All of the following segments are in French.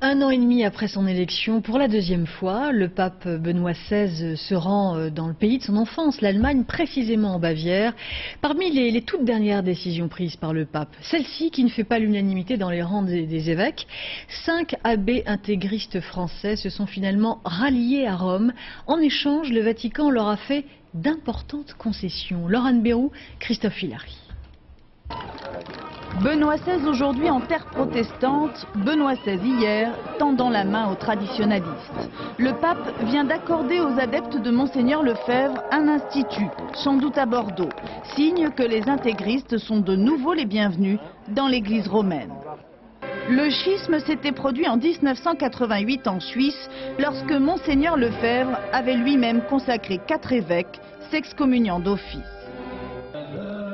Un an et demi après son élection, pour la deuxième fois, le pape Benoît XVI se rend dans le pays de son enfance, l'Allemagne, précisément en Bavière. Parmi les toutes dernières décisions prises par le pape, celle-ci qui ne fait pas l'unanimité dans les rangs des évêques, 5 abbés intégristes français se sont finalement ralliés à Rome. En échange, le Vatican leur a fait d'importantes concessions. Laurent Bérou, Christophe Hilary. Benoît XVI aujourd'hui en terre protestante, Benoît XVI hier tendant la main aux traditionalistes. Le pape vient d'accorder aux adeptes de Monseigneur Lefebvre un institut, sans doute à Bordeaux, signe que les intégristes sont de nouveau les bienvenus dans l'église romaine. Le schisme s'était produit en 1988 en Suisse, lorsque Monseigneur Lefebvre avait lui-même consacré 4 évêques, s'excommuniant d'office.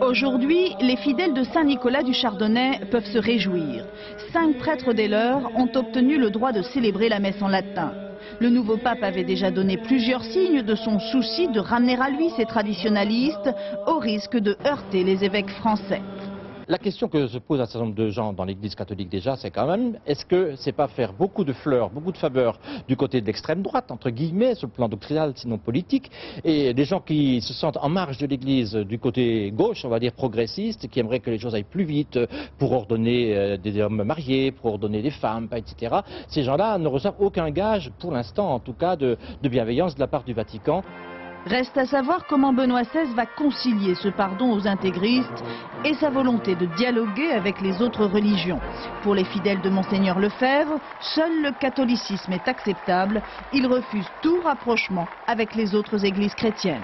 Aujourd'hui, les fidèles de Saint-Nicolas du Chardonnay peuvent se réjouir. 5 prêtres des leurs ont obtenu le droit de célébrer la messe en latin. Le nouveau pape avait déjà donné plusieurs signes de son souci de ramener à lui ces traditionalistes, au risque de heurter les évêques français. La question que se pose un certain nombre de gens dans l'Église catholique déjà, c'est quand même, est-ce que c'est pas faire beaucoup de fleurs, beaucoup de faveurs du côté de l'extrême droite, entre guillemets, sur le plan doctrinal, sinon politique, et des gens qui se sentent en marge de l'Église du côté gauche, on va dire progressiste, qui aimeraient que les choses aillent plus vite pour ordonner des hommes mariés, pour ordonner des femmes, etc. Ces gens-là ne reçoivent aucun gage, pour l'instant en tout cas, de bienveillance de la part du Vatican. Reste à savoir comment Benoît XVI va concilier ce pardon aux intégristes et sa volonté de dialoguer avec les autres religions. Pour les fidèles de Monseigneur Lefebvre, seul le catholicisme est acceptable. Il refuse tout rapprochement avec les autres églises chrétiennes.